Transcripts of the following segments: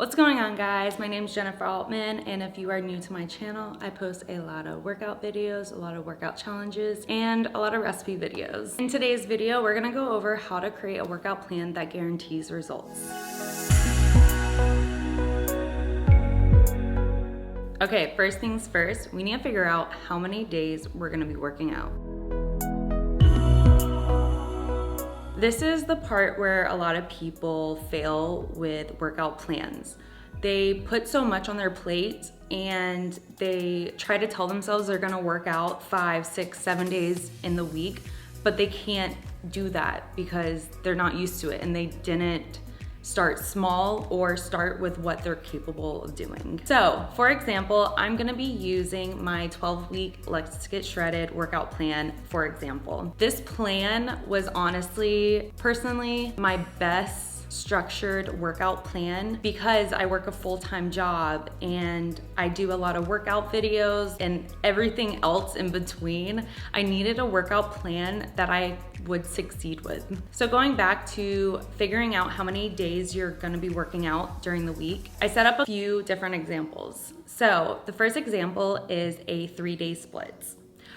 What's going on, guys? My name is Jennifer Altman, and if you are new to my channel, I post a lot of workout videos, a lot of workout challenges, and a lot of recipe videos. In today's video, we're gonna go over how to create a workout plan that guarantees results. Okay, first things first, we need to figure out how many days we're gonna be working out. This is the part where a lot of people fail with workout plans. They put so much on their plate and they try to tell themselves they're gonna work out 5, 6, 7 days in the week, but they can't do that because they're not used to it and they didn't start small or start with what they're capable of doing. So, for example, I'm gonna be using my 12-week Let's Get Shredded workout plan, for example. This plan was honestly, personally, my best structured workout plan because I work a full-time job and I do a lot of workout videos and everything else in between. I needed a workout plan that I would succeed with. So going back to figuring out how many days you're gonna be working out during the week, I set up a few different examples. So the first example is a 3-day split.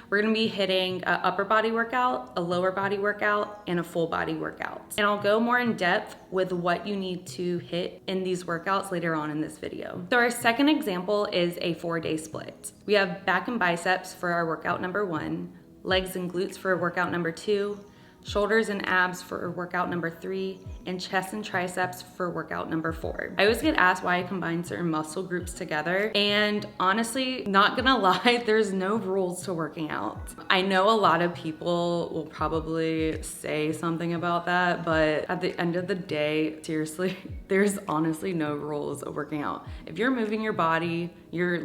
We're gonna be hitting an upper body workout, a lower body workout, and a full body workout. And I'll go more in depth with what you need to hit in these workouts later on in this video. So our second example is a 4-day split. We have back and biceps for our workout number 1, legs and glutes for workout number 2, shoulders and abs for workout number 3, and chest and triceps for workout number 4. I always get asked why I combine certain muscle groups together, and honestly, not gonna lie, there's no rules to working out. I know a lot of people will probably say something about that, but at the end of the day, seriously, there's honestly no rules of working out. If you're moving your body, you're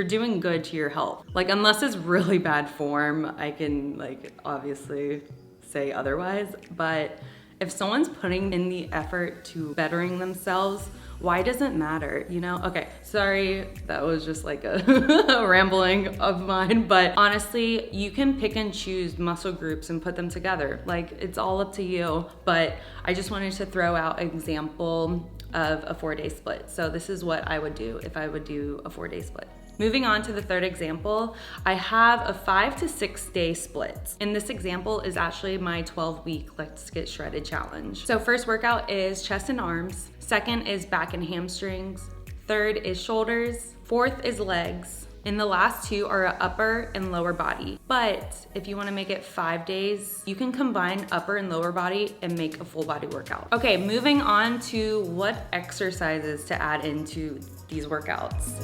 doing good to your health. Like, unless it's really bad form, I can obviously say otherwise, but if someone's putting in the effort to bettering themselves, why does it matter, you know? Okay, sorry, that was just like a rambling of mine, but honestly, you can pick and choose muscle groups and put them together. Like, it's all up to you, but I just wanted to throw out an example of a 4-day split. So this is what I would do if I would do a 4-day split. Moving on to the third example, I have a 5 to 6 day split. And this example is actually my 12-week Let's Get Shredded challenge. So first workout is chest and arms. Second is back and hamstrings. Third is shoulders. Fourth is legs. And the last two are upper and lower body. But if you wanna make it 5 days, you can combine upper and lower body and make a full body workout. Okay, moving on to what exercises to add into these workouts.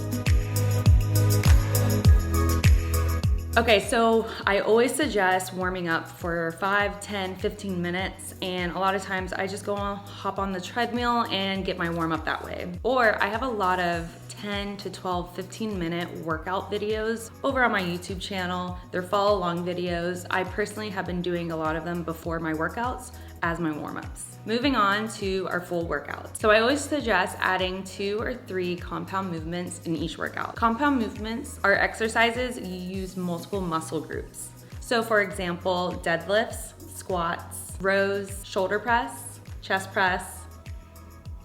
Okay, so I always suggest warming up for 5, 10, 15 minutes, and a lot of times I just hop on the treadmill and get my warm up that way. Or I have a lot of 10 to 12, 15 minute workout videos over on my YouTube channel. They're follow along videos. I personally have been doing a lot of them before my workouts as my warm-ups. Moving on to our full workout. So I always suggest adding 2 or 3 compound movements in each workout. Compound movements are exercises you use multiple muscle groups. So for example, deadlifts, squats, rows, shoulder press, chest press.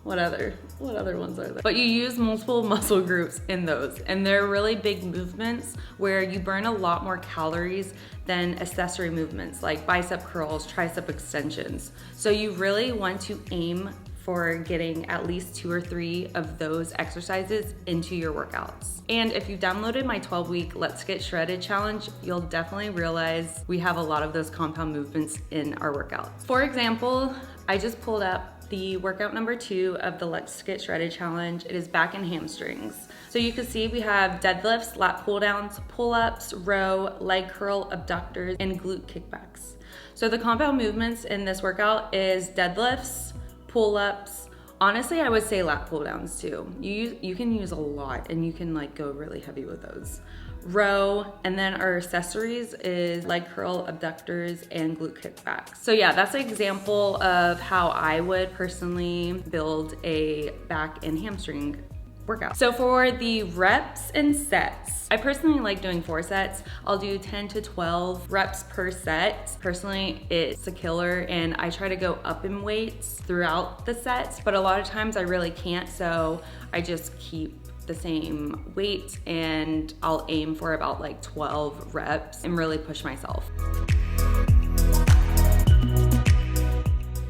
What other ones are there? But you use multiple muscle groups in those, and they're really big movements where you burn a lot more calories than accessory movements like bicep curls, tricep extensions. So you really want to aim for getting at least 2 or 3 of those exercises into your workouts. And if you've downloaded my 12-week Let's Get Shredded challenge, you'll definitely realize we have a lot of those compound movements in our workouts. For example, I just pulled up the workout number 2 of the Let's Get Shredded challenge. It is back and hamstrings. So you can see we have deadlifts, lat pull downs, pull-ups, row, leg curl, abductors, and glute kickbacks. So the compound movements in this workout is deadlifts, pull-ups. Honestly, I would say lat pull downs too. You can use a lot and you can go really heavy with those. Row, and then our accessories is leg curl, abductors, and glute kickbacks. So yeah, that's an example of how I would personally build a back and hamstring workout. So for the reps and sets, I personally like doing 4 sets. I'll do 10 to 12 reps per set. Personally, it's a killer, and I try to go up in weights throughout the sets, but a lot of times I really can't, so I just keep the same weight and I'll aim for about like 12 reps and really push myself.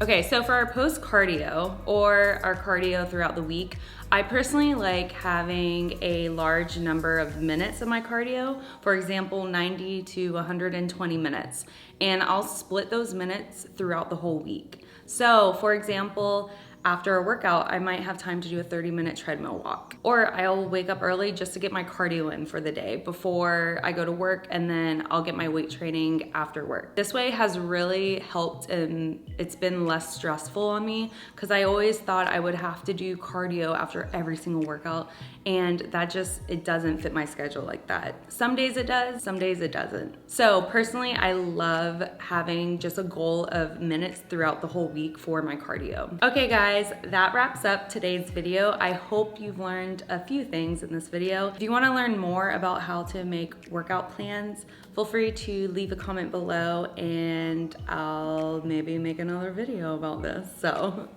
Okay, so for our post cardio or our cardio throughout the week, I personally like having a large number of minutes of my cardio, for example, 90 to 120 minutes, and I'll split those minutes throughout the whole week. So for example, after a workout, I might have time to do a 30-minute treadmill walk. Or I'll wake up early just to get my cardio in for the day before I go to work, and then I'll get my weight training after work. This way has really helped, and it's been less stressful on me, because I always thought I would have to do cardio after every single workout, and that it doesn't fit my schedule like that. Some days it does, some days it doesn't. So personally, I love having just a goal of minutes throughout the whole week for my cardio. Okay guys, that wraps up today's video. I hope you've learned a few things in this video. If you want to learn more about how to make workout plans, feel free to leave a comment below and I'll maybe make another video about this.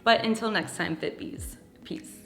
But until next time, Fit Bees, peace.